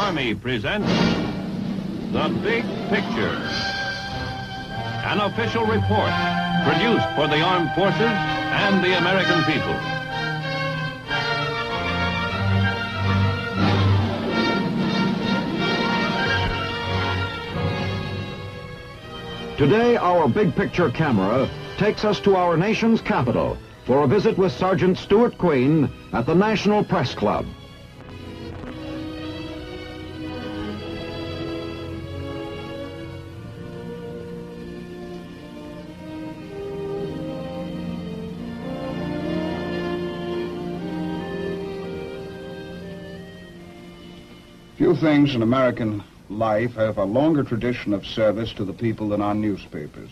Army presents The Big Picture, an official report produced for the armed forces and the American people. Today, our Big Picture camera takes us to our nation's capital for a visit with Sergeant Stuart Queen at the National Press Club. Few things in American life have a longer tradition of service to the people than our newspapers.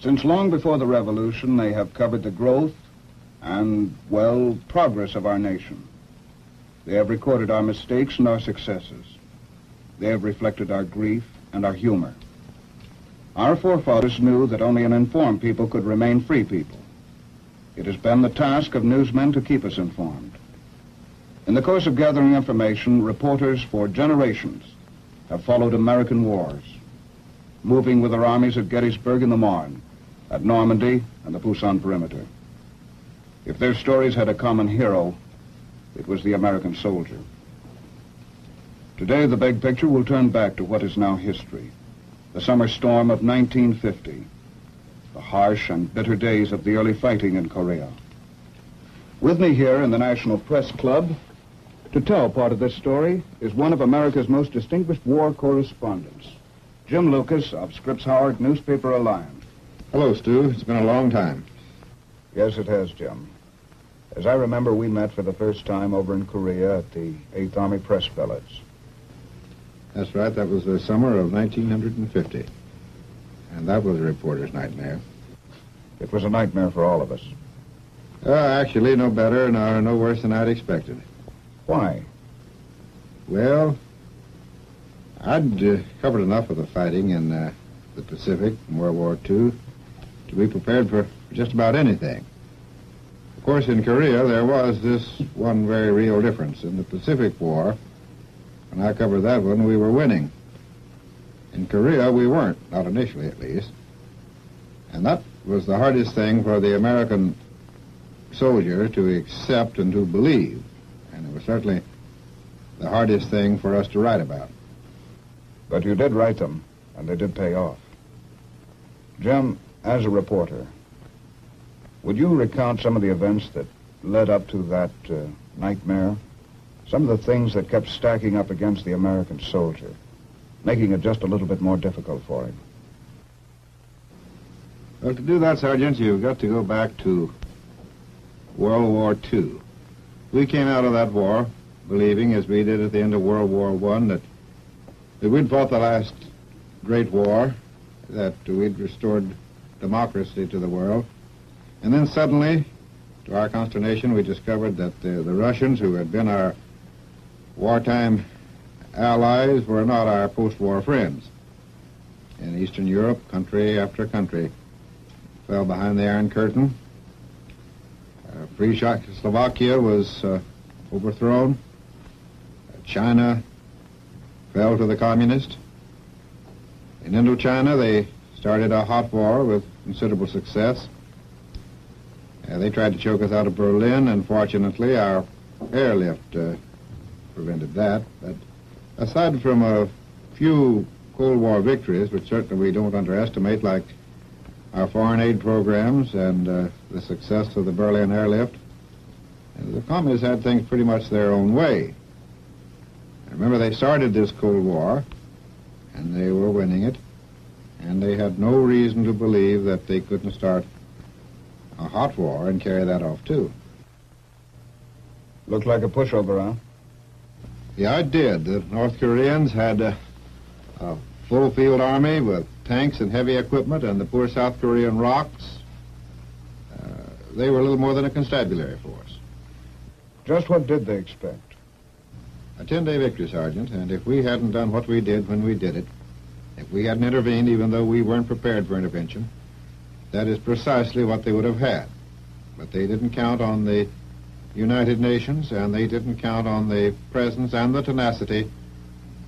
Since long before the Revolution, they have covered the growth and, well, progress of our nation. They have recorded our mistakes and our successes. They have reflected our grief and our humor. Our forefathers knew that only an informed people could remain free people. It has been the task of newsmen to keep us informed. In the course of gathering information, reporters for generations have followed American wars, moving with their armies at Gettysburg and the Marne, at Normandy and the Busan perimeter. If their stories had a common hero, it was the American soldier. Today, the Big Picture will turn back to what is now history, the summer storm of 1950, the harsh and bitter days of the early fighting in Korea. With me here in the National Press Club to tell part of this story is one of America's most distinguished war correspondents, Jim Lucas of Scripps Howard Newspaper Alliance. Hello, Stu. It's been a long time. Yes, it has, Jim. As I remember, we met for the first time over in Korea at the 8th Army Press Billets. That's right. That was the summer of 1950. And that was a reporter's nightmare. It was a nightmare for all of us. Actually, no better nor no worse than I'd expected. Why? Well, I'd covered enough of the fighting in the Pacific in World War II to be prepared for just about anything. Of course, in Korea, there was this one very real difference. In the Pacific War, when I covered that one, we were winning. In Korea, we weren't, not initially at least. And that was the hardest thing for the American soldier to accept and to believe. And it was certainly the hardest thing for us to write about. But you did write them, and they did pay off. Jim, as a reporter, would you recount some of the events that led up to that nightmare? Some of the things that kept stacking up against the American soldier, making it just a little bit more difficult for him? Well, to do that, Sergeant, you've got to go back to World War II. We came out of that war believing, as we did at the end of World War I, that we'd fought the last great war, that we'd restored democracy to the world. And then suddenly, to our consternation, we discovered that the Russians, who had been our wartime allies, were not our post-war friends. In Eastern Europe, country after country fell behind the Iron Curtain. Free Czechoslovakia was overthrown. China fell to the communists. In Indochina, they started a hot war with considerable success. They tried to choke us out of Berlin, and fortunately, our airlift prevented that. But aside from a few Cold War victories, which certainly we don't underestimate, like our foreign aid programs and the success of the Berlin airlift, the communists had things pretty much their own way. Remember, they started this Cold War, and they were winning it, and they had no reason to believe that they couldn't start a hot war and carry that off, too. Looked like a pushover, huh? Yeah, it did. The North Koreans had a full field army with tanks and heavy equipment, and the poor South Korean rocks, they were a little more than a constabulary force. Just what did they expect? A 10-day victory, Sergeant, and if we hadn't done what we did when we did it, if we hadn't intervened even though we weren't prepared for intervention, that is precisely what they would have had. But they didn't count on the United Nations, and they didn't count on the presence and the tenacity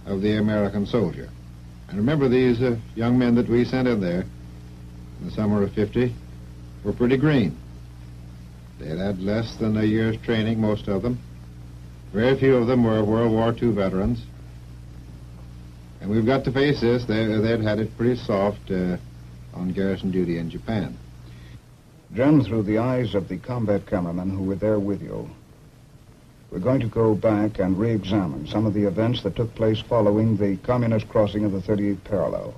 of the American soldier. And remember, these young men that we sent in there in the summer of '50 were pretty green. They had had less than a year's training, most of them. Very few of them were World War II veterans. And we've got to face this. They'd had it pretty soft on garrison duty in Japan. Jim, through the eyes of the combat cameramen who were there with you, we're going to go back and re-examine some of the events that took place following the communist crossing of the 38th parallel.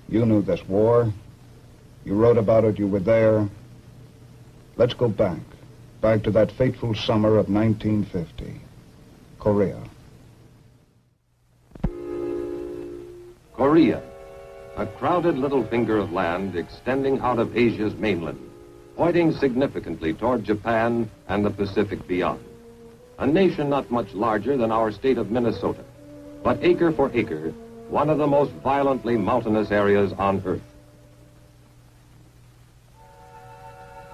You knew this war. You wrote about it. You were there. Let's go back to that fateful summer of 1950. Korea. Korea, a crowded little finger of land extending out of Asia's mainland, pointing significantly toward Japan and the Pacific beyond. A nation not much larger than our state of Minnesota, but acre for acre, one of the most violently mountainous areas on Earth.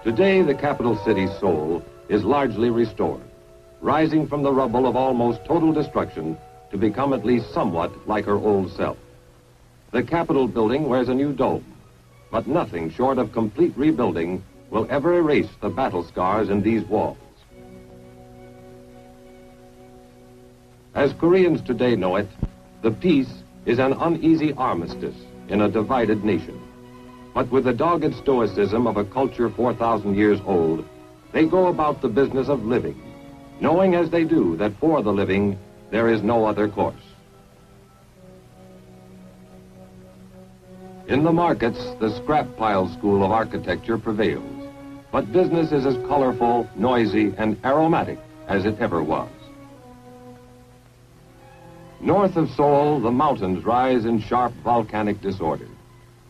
Today, the capital city, Seoul, is largely restored, rising from the rubble of almost total destruction to become at least somewhat like her old self. The Capitol building wears a new dome, but nothing short of complete rebuilding will ever erase the battle scars in these walls. As Koreans today know it, the peace is an uneasy armistice in a divided nation. But with the dogged stoicism of a culture 4,000 years old, they go about the business of living, knowing as they do that for the living, there is no other course. In the markets, the scrap pile school of architecture prevails, but business is as colorful, noisy, and aromatic as it ever was. North of Seoul, the mountains rise in sharp volcanic disorder.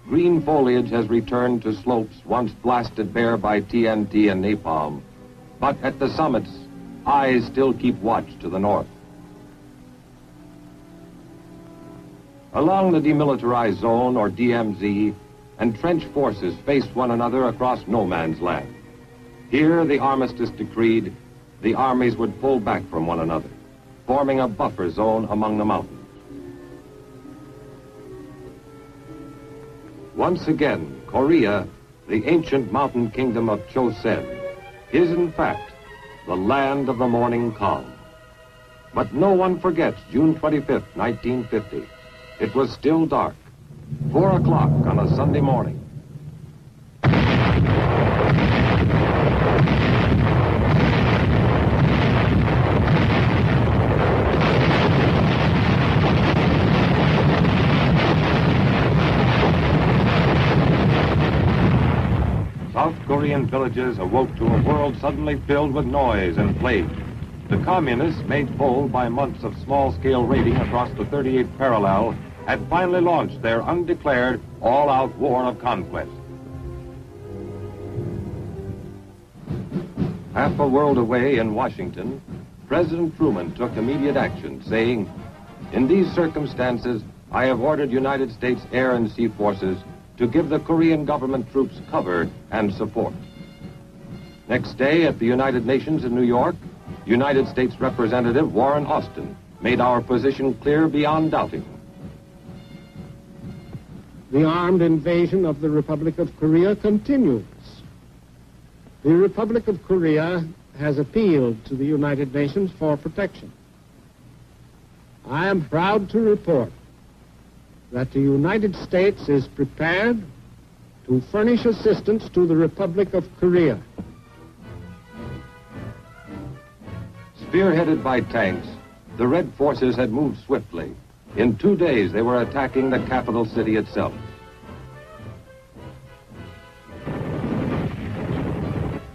Green foliage has returned to slopes once blasted bare by TNT and napalm, but at the summits, eyes still keep watch to the north. Along the demilitarized zone, or DMZ, entrenched forces face one another across no man's land. Here, the armistice decreed, the armies would pull back from one another, forming a buffer zone among the mountains. Once again, Korea, the ancient mountain kingdom of Chosen, is in fact the land of the morning calm. But no one forgets June 25th, 1950. It was still dark, 4 o'clock on a Sunday morning. South Korean villages awoke to a world suddenly filled with noise and plague. The communists, made bold by months of small-scale raiding across the 38th parallel, had finally launched their undeclared, all-out war of conquest. Half a world away in Washington, President Truman took immediate action, saying, "In these circumstances, I have ordered United States Air and Sea Forces to give the Korean government troops cover and support." Next day, at the United Nations in New York, United States Representative Warren Austin made our position clear beyond doubting. The armed invasion of the Republic of Korea continues. The Republic of Korea has appealed to the United Nations for protection. I am proud to report that the United States is prepared to furnish assistance to the Republic of Korea. Spearheaded by tanks, the Red Forces had moved swiftly. In 2 days, they were attacking the capital city itself.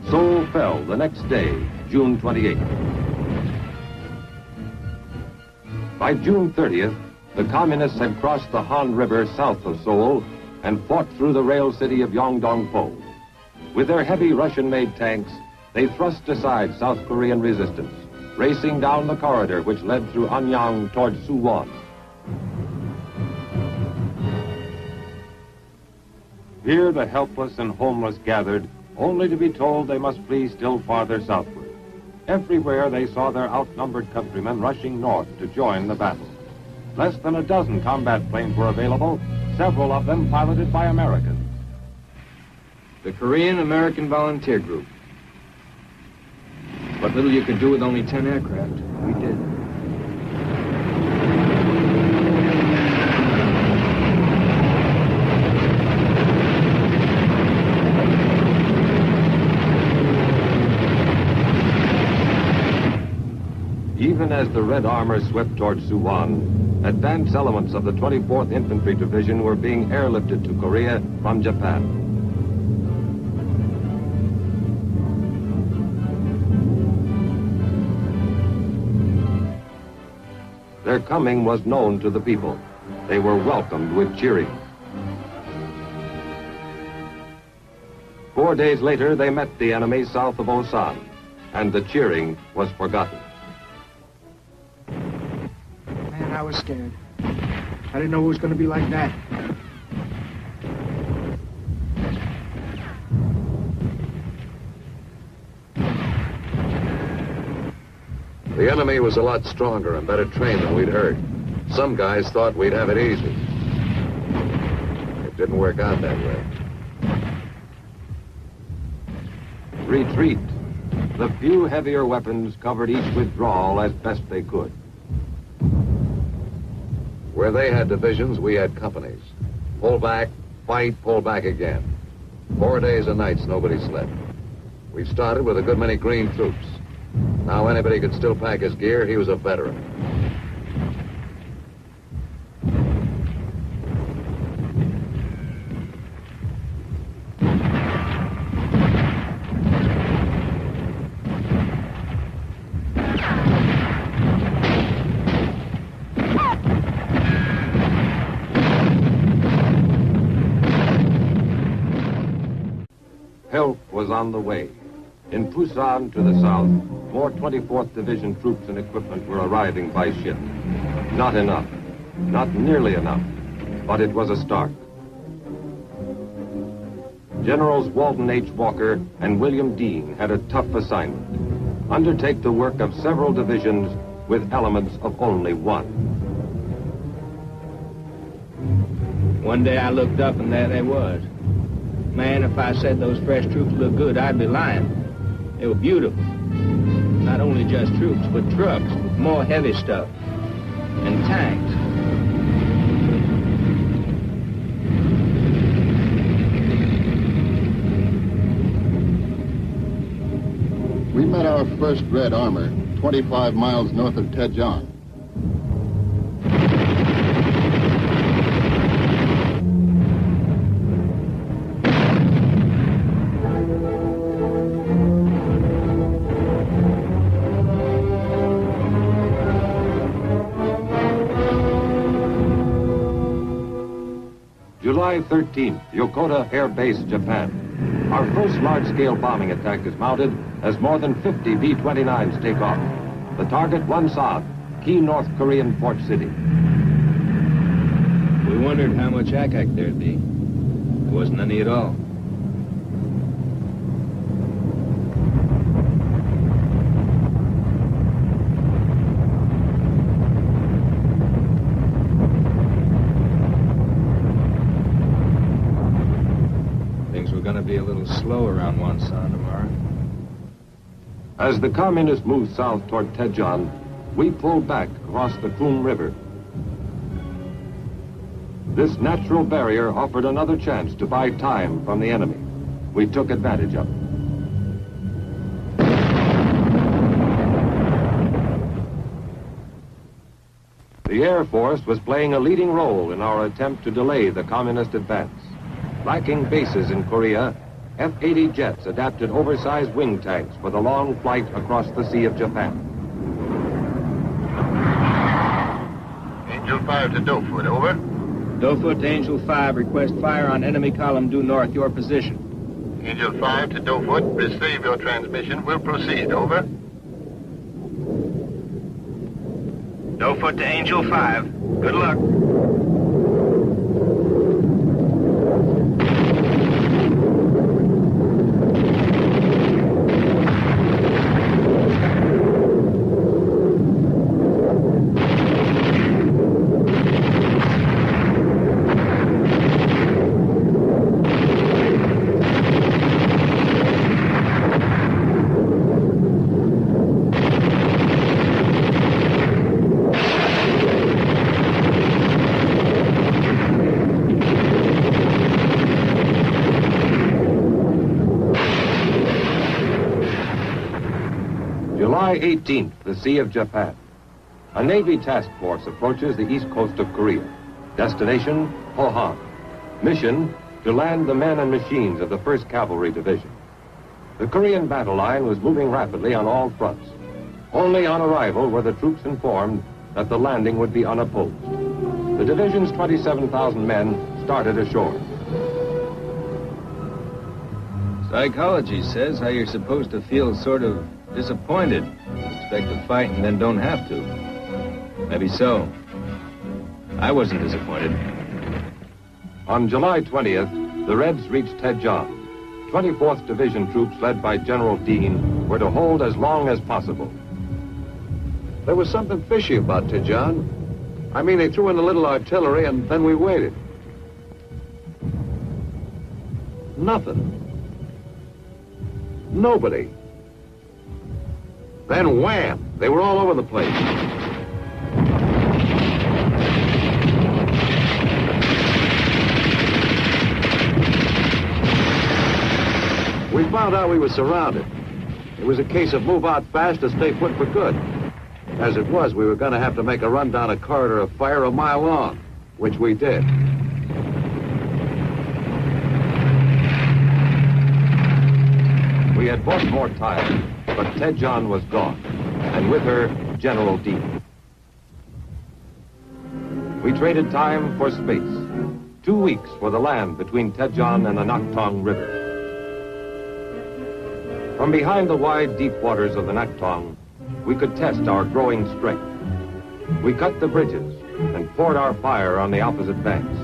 Seoul fell the next day, June 28th. By June 30th, the communists had crossed the Han River south of Seoul and fought through the rail city of Yongdong-po. With their heavy Russian-made tanks, they thrust aside South Korean resistance, racing down the corridor which led through Anyang toward Suwon. Here the helpless and homeless gathered, only to be told they must flee still farther southward. Everywhere they saw their outnumbered countrymen rushing north to join the battle. Less than a dozen combat planes were available, several of them piloted by Americans. The Korean-American Volunteer Group. What little you could do with only 10 aircraft, we did. Even as the Red Armor swept toward Suwon, advance elements of the 24th Infantry Division were being airlifted to Korea from Japan. Their coming was known to the people. They were welcomed with cheering. 4 days later, they met the enemy south of Osan, and the cheering was forgotten. Man, I was scared. I didn't know it was going to be like that. The enemy was a lot stronger and better trained than we'd heard. Some guys thought we'd have it easy. It didn't work out that way. Retreat. The few heavier weapons covered each withdrawal as best they could. Where they had divisions, we had companies. Pull back, fight, pull back again. 4 days and nights, nobody slept. We started with a good many green troops. Now anybody could still pack his gear. He was a veteran. Help was on the way. In Pusan to the south, more 24th Division troops and equipment were arriving by ship. Not enough. Not nearly enough. But it was a start. Generals Walton H. Walker and William Dean had a tough assignment. Undertake the work of several divisions with elements of only one. One day I looked up and there they was. Man, if I said those fresh troops looked good, I'd be lying. They were beautiful. Not only just troops, but trucks with more heavy stuff. And tanks. We met our first Red Armor 25 miles north of Daejeon. July 13th, Yokota Air Base, Japan. Our first large-scale bombing attack is mounted as more than 50 B-29s take off. The target, Wonsan, key North Korean port city. We wondered how much ack-ack there'd be. There wasn't any at all. Going to be a little slow around Wonsan tomorrow. As the communists moved south toward Daejeon, we pulled back across the Kum River. This natural barrier offered another chance to buy time from the enemy. We took advantage of it. The Air Force was playing a leading role in our attempt to delay the communist advance. Lacking bases in Korea, F-80 jets adapted oversized wing tanks for the long flight across the Sea of Japan. Angel 5 to Dofut, over. Dofut to Angel 5, request fire on enemy column due north, your position. Angel 5 to Dofut, receive your transmission. We'll proceed, over. Dofut to Angel 5. Good luck. July 18th, the Sea of Japan. A Navy task force approaches the east coast of Korea. Destination, Pohang. Mission, to land the men and machines of the 1st Cavalry Division. The Korean battle line was moving rapidly on all fronts. Only on arrival were the troops informed that the landing would be unopposed. The division's 27,000 men started ashore. Psychology says how you're supposed to feel sort of disappointed. Expect to fight and then don't have to. Maybe so. I wasn't disappointed. On July 20th, the Reds reached Daejeon. 24th Division troops led by General Dean were to hold as long as possible. There was something fishy about Daejeon. I mean, they threw in a little artillery and then we waited. Nothing. Nobody. Then wham! They were all over the place. We found out we were surrounded. It was a case of move out fast or stay put for good. As it was, we were going to have to make a run down a corridor of fire a mile long, which we did. We had bought more time, but Daejeon was gone, and with her, General Dean. We traded time for space. 2 weeks for the land between Daejeon and the Naktong River. From behind the wide, deep waters of the Naktong, we could test our growing strength. We cut the bridges and poured our fire on the opposite banks.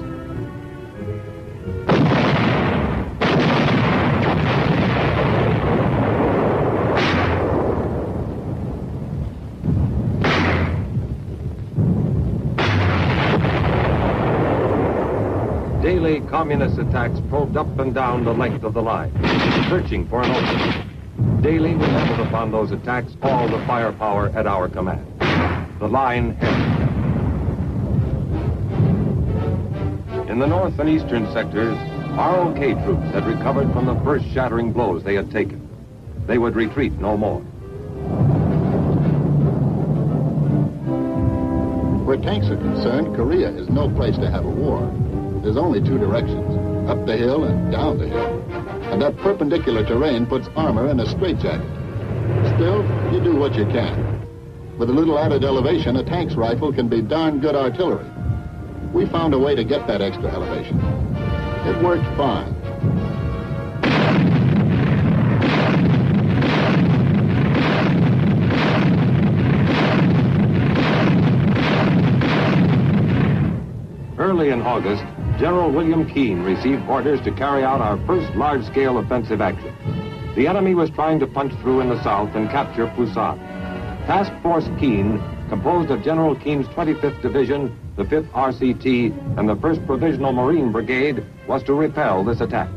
Daily communist attacks probed up and down the length of the line, searching for an opening. Daily we leveled upon those attacks all the firepower at our command. The line held. In the north and eastern sectors, ROK troops had recovered from the first shattering blows they had taken. They would retreat no more. Where tanks are concerned, Korea is no place to have a war. There's only 2 directions, up the hill and down the hill. And that perpendicular terrain puts armor in a straitjacket. Still, you do what you can. With a little added elevation, a tank's rifle can be darn good artillery. We found a way to get that extra elevation. It worked fine. Early in August, General William Keane received orders to carry out our first large-scale offensive action. The enemy was trying to punch through in the south and capture Pusan. Task Force Keane, composed of General Keane's 25th Division, the 5th RCT, and the 1st Provisional Marine Brigade, was to repel this attack.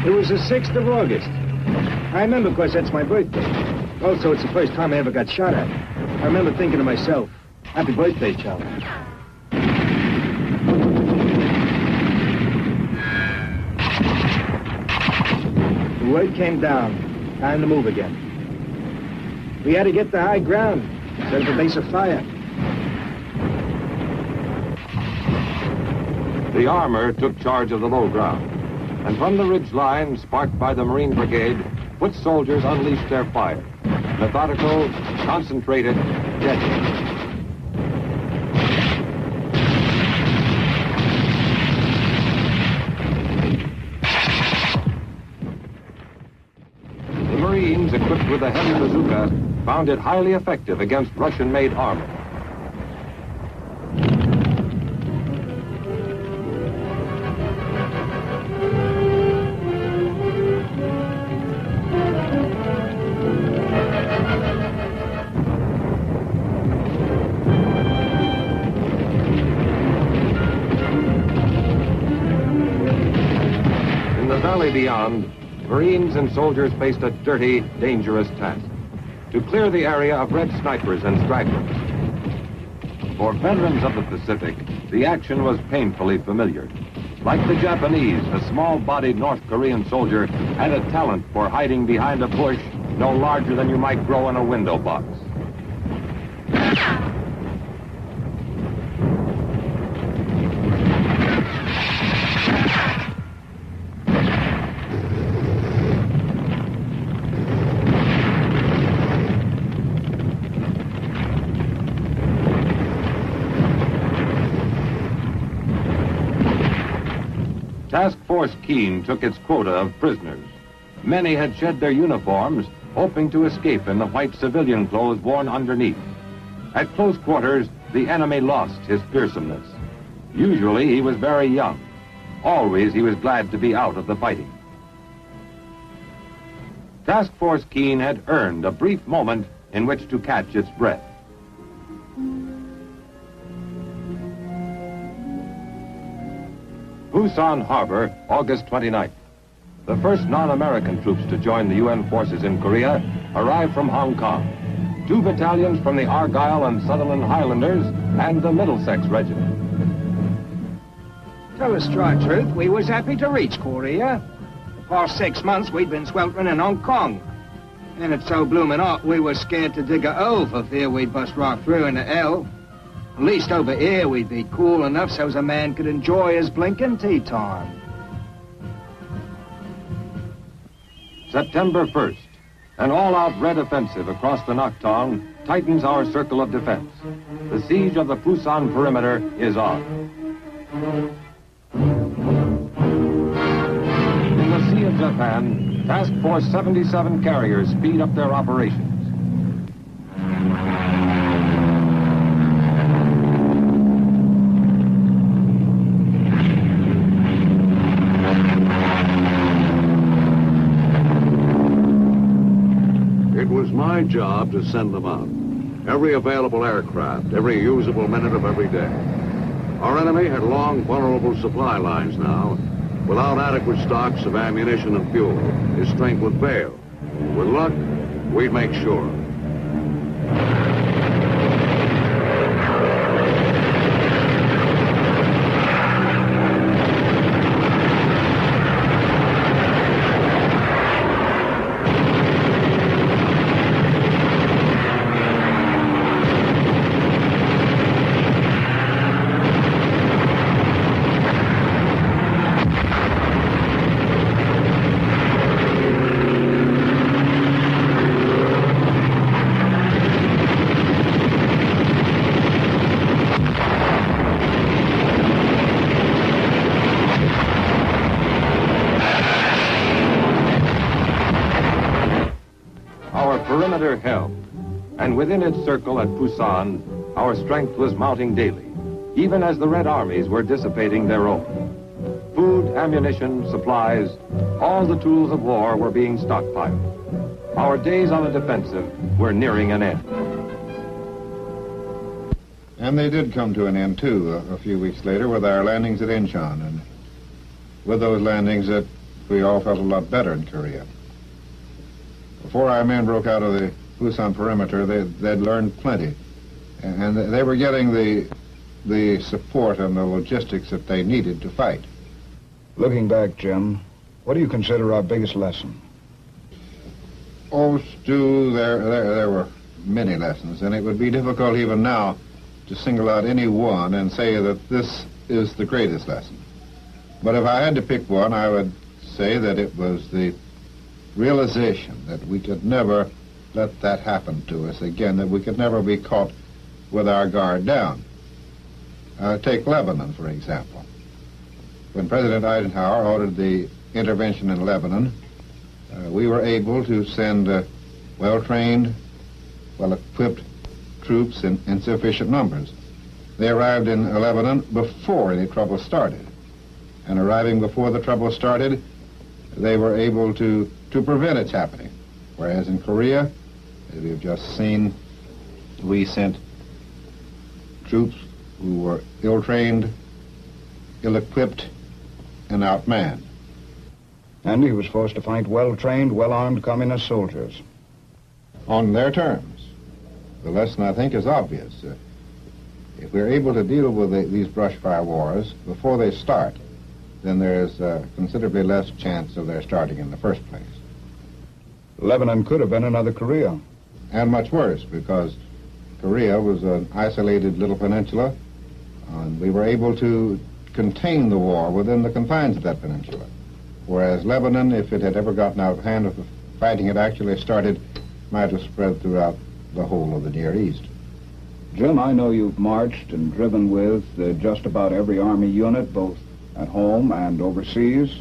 It was the 6th of August. I remember because that's my birthday. Also, it's the first time I ever got shot at. I remember thinking to myself, happy birthday, Charlie. The word came down. Time to move again. We had to get to high ground instead of a base of fire. The armor took charge of the low ground. And from the ridge line, sparked by the Marine Brigade, foot soldiers unleashed their fire. Methodical, concentrated, deadly. The Marines, equipped with a heavy bazooka, found it highly effective against Russian-made armor. Beyond, Marines and soldiers faced a dirty, dangerous task: to clear the area of Red snipers and stragglers. For veterans of the Pacific, the action was painfully familiar. Like the Japanese, the small-bodied North Korean soldier had a talent for hiding behind a bush no larger than you might grow in a window box. Task Force Keene took its quota of prisoners. Many had shed their uniforms, hoping to escape in the white civilian clothes worn underneath. At close quarters, the enemy lost his fearsomeness. Usually, he was very young. Always, he was glad to be out of the fighting. Task Force Keene had earned a brief moment in which to catch its breath. Busan Harbor, August 29th. The first non-American troops to join the UN forces in Korea arrived from Hong Kong. 2 battalions from the Argyle and Sutherland Highlanders and the Middlesex Regiment. Tell us straight truth, we was happy to reach Korea. The past 6 months we'd been sweltering in Hong Kong. And it's so bloomin' hot we were scared to dig a hole for fear we'd bust right through into hell. At least over here we'd be cool enough so's a man could enjoy his blinking tea time. September 1st. An all-out red offensive across the Nakhtong tightens our circle of defense. The siege of the Pusan perimeter is on. In the Sea of Japan, Task Force 77 carriers speed up their operations. It was my job to send them out. Every available aircraft, every usable minute of every day. Our enemy had long, vulnerable supply lines now. Without adequate stocks of ammunition and fuel, his strength would fail. With luck, we'd make sure. Perimeter held, and within its circle at Pusan, our strength was mounting daily, even as the Red Armies were dissipating their own. Food, ammunition, supplies, all the tools of war were being stockpiled. Our days on the defensive were nearing an end. And they did come to an end, too, a few weeks later with our landings at Incheon. And with those landings, we all felt a lot better in Korea. Before our men broke out of the Pusan perimeter, they'd learned plenty. And they were getting the support and the logistics that they needed to fight. Looking back, Jim, what do you consider our biggest lesson? Oh, Stu, there were many lessons, and it would be difficult even now to single out any one and say that this is the greatest lesson. But if I had to pick one, I would say that it was the realization that we could never let that happen to us again, that we could never be caught with our guard down. Take Lebanon, for example. When President Eisenhower ordered the intervention in Lebanon, we were able to send well-trained, well-equipped troops in sufficient numbers. They arrived in Lebanon before any trouble started. And arriving before the trouble started, they were able to prevent its happening. Whereas in Korea, as we've just seen, we sent troops who were ill-trained, ill-equipped, and outmanned. And he was forced to fight well-trained, well-armed communist soldiers. On their terms. The lesson, I think, is obvious. If we're able to deal with these brush fire wars before they start, then there's considerably less chance of their starting in the first place. Lebanon could have been another Korea. And much worse, because Korea was an isolated little peninsula, and we were able to contain the war within the confines of that peninsula. Whereas Lebanon, if it had ever gotten out of hand, if the fighting had actually started, might have spread throughout the whole of the Near East. Jim, I know you've marched and driven with just about every Army unit, both at home and overseas.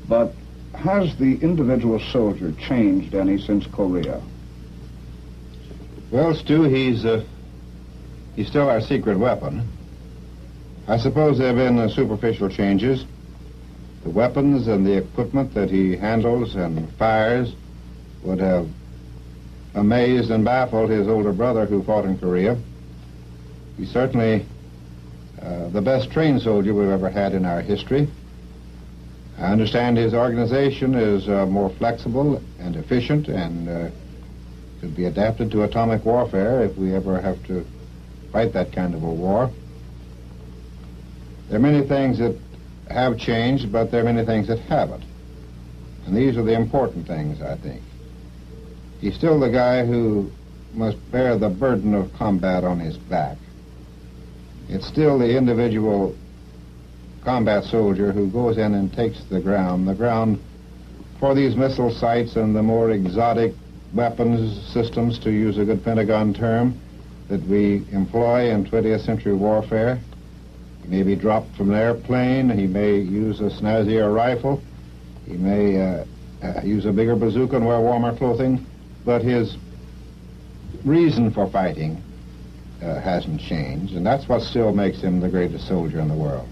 But has the individual soldier changed any since Korea? Well, Stu, he's still our secret weapon. I suppose there have been superficial changes. The weapons and the equipment that he handles and fires would have amazed and baffled his older brother who fought in Korea. He's certainly the best trained soldier we've ever had in our history. I understand his organization is more flexible and efficient and could be adapted to atomic warfare if we ever have to fight that kind of a war. There are many things that have changed, but there are many things that haven't. And these are the important things, I think. He's still the guy who must bear the burden of combat on his back. It's still the individual combat soldier who goes in and takes the ground for these missile sites and the more exotic weapons systems, to use a good Pentagon term, that we employ in 20th century warfare. He may be dropped from an airplane, he may use a snazzier rifle, he may use a bigger bazooka and wear warmer clothing, but his reason for fighting hasn't changed, and that's what still makes him the greatest soldier in the world.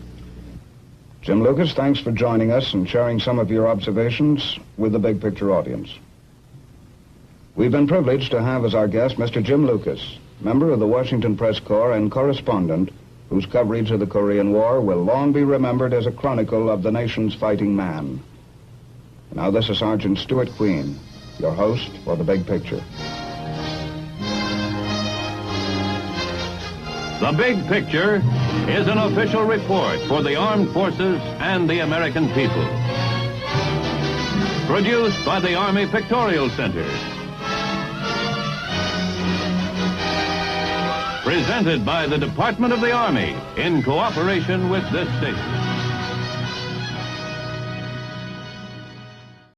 Jim Lucas, thanks for joining us and sharing some of your observations with the Big Picture audience. We've been privileged to have as our guest Mr. Jim Lucas, member of the Washington Press Corps and correspondent whose coverage of the Korean War will long be remembered as a chronicle of the nation's fighting man. Now this is Sergeant Stuart Queen, your host for The Big Picture. The Big Picture is an official report for the armed forces and the American people. Produced by the Army Pictorial Center. Presented by the Department of the Army in cooperation with this station.